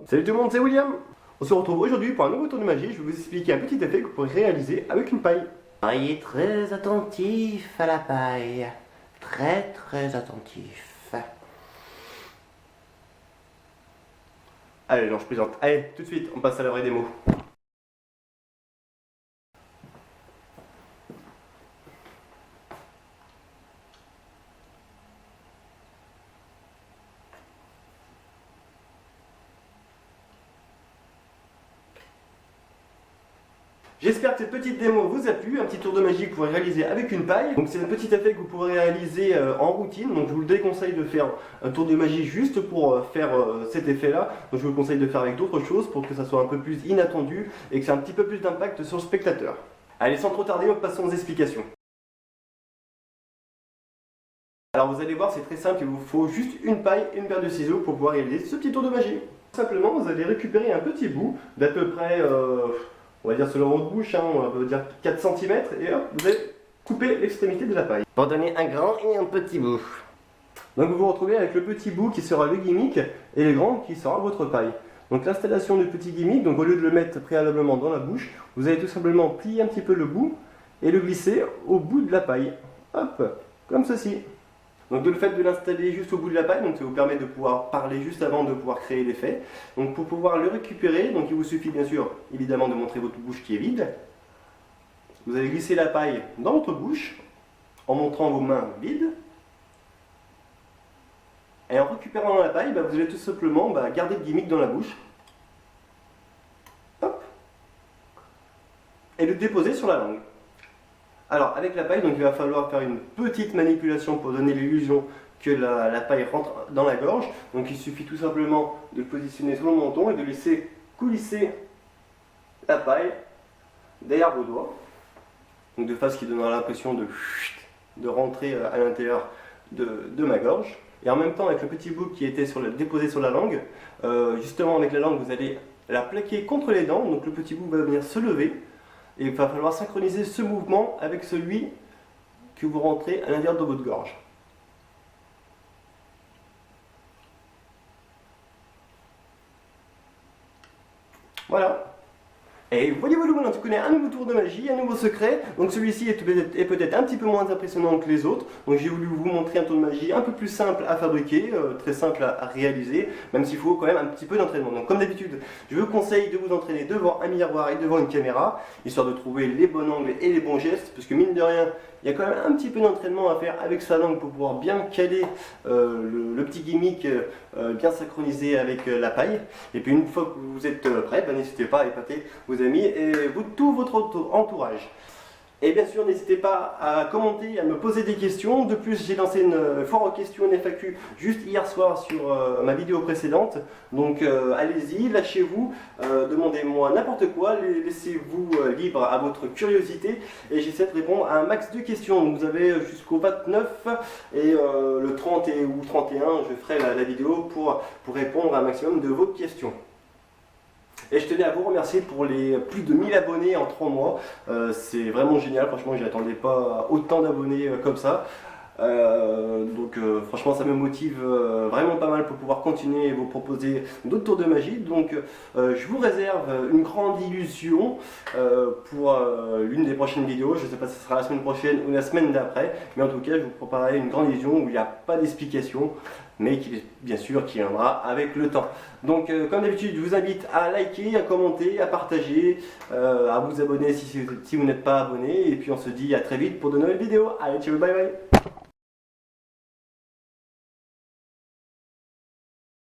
Salut tout le monde, c'est William. On se retrouve aujourd'hui pour un nouveau tour de magie. Je vais vous expliquer un petit effet que vous pourrez réaliser avec une paille. Soyez très attentif à la paille. Très attentif. Allez, non, je plaisante. Allez, tout de suite, on passe à la vraie démo. J'espère que cette petite démo vous a plu, un petit tour de magie que vous pourrez réaliser avec une paille. Donc c'est un petit effet que vous pourrez réaliser en routine, donc je vous le déconseille de faire un tour de magie juste pour faire cet effet là. Donc je vous conseille de faire avec d'autres choses pour que ça soit un peu plus inattendu et que ça ait un petit peu plus d'impact sur le spectateur. Allez, sans trop tarder, passons aux explications. Alors vous allez voir, c'est très simple, il vous faut juste une paille et une paire de ciseaux pour pouvoir réaliser ce petit tour de magie. Simplement, vous allez récupérer un petit bout d'à peu près... on va dire selon votre bouche, hein, on va dire 4 cm et hop, vous allez couper l'extrémité de la paille. Pour donner un grand et un petit bout. Donc vous vous retrouvez avec le petit bout qui sera le gimmick et le grand qui sera votre paille. Donc l'installation du petit gimmick, donc au lieu de le mettre préalablement dans la bouche, vous allez tout simplement plier un petit peu le bout et le glisser au bout de la paille. Hop, comme ceci. Donc le fait de l'installer juste au bout de la paille, donc ça vous permet de pouvoir parler juste avant de pouvoir créer l'effet. Donc pour pouvoir le récupérer, donc il vous suffit bien sûr évidemment de montrer votre bouche qui est vide. Vous allez glisser la paille dans votre bouche en montrant vos mains vides. Et en récupérant la paille, vous allez tout simplement garder le gimmick dans la bouche. Hop. Et le déposer sur la langue. Alors avec la paille, donc il va falloir faire une petite manipulation pour donner l'illusion que la paille rentre dans la gorge. Donc il suffit tout simplement de le positionner sur le menton et de laisser coulisser la paille derrière vos doigts. Donc de face qui donnera l'impression de rentrer à l'intérieur de ma gorge. Et en même temps avec le petit bout qui était déposé sur la langue, justement avec la langue vous allez la plaquer contre les dents. Donc le petit bout va venir se lever. Et il va falloir synchroniser ce mouvement avec celui que vous rentrez à l'intérieur de votre gorge. Voilà. Et voyez-vous le monde, tu connais un nouveau tour de magie, un nouveau secret. Donc celui-ci est peut-être un petit peu moins impressionnant que les autres. Donc j'ai voulu vous montrer un tour de magie un peu plus simple à fabriquer, très simple à réaliser, même s'il faut quand même un petit peu d'entraînement. Donc comme d'habitude, je vous conseille de vous entraîner devant un miroir et devant une caméra, histoire de trouver les bons angles et les bons gestes, parce que mine de rien, il y a quand même un petit peu d'entraînement à faire avec sa langue pour pouvoir bien caler le petit gimmick, bien synchronisé avec la paille. Et puis une fois que vous êtes prêt, n'hésitez pas à épater vos amis et tout votre entourage. Et bien sûr, n'hésitez pas à commenter, à me poser des questions. De plus, j'ai lancé une foire aux questions, une FAQ, juste hier soir sur ma vidéo précédente. Donc allez-y, lâchez-vous, demandez-moi n'importe quoi, laissez-vous libre à votre curiosité. Et j'essaie de répondre à un max de questions. Donc vous avez jusqu'au 29 et le 30 ou 31, je ferai la vidéo pour répondre à un maximum de vos questions. Et je tenais à vous remercier pour les plus de 1000 abonnés en 3 mois. C'est vraiment génial, franchement je n'attendais pas autant d'abonnés comme ça. Franchement ça me motive vraiment pas mal pour pouvoir continuer et vous proposer d'autres tours de magie. Donc je vous réserve une grande illusion pour l'une des prochaines vidéos. Je ne sais pas si ce sera la semaine prochaine ou la semaine d'après, mais en tout cas je vous préparerai une grande illusion où il n'y a pas d'explication, mais qui bien sûr qui viendra avec le temps. Donc comme d'habitude je vous invite à liker, à commenter, à partager, à vous abonner si vous n'êtes pas abonné, et puis on se dit à très vite pour de nouvelles vidéos. Allez, ciao, bye bye.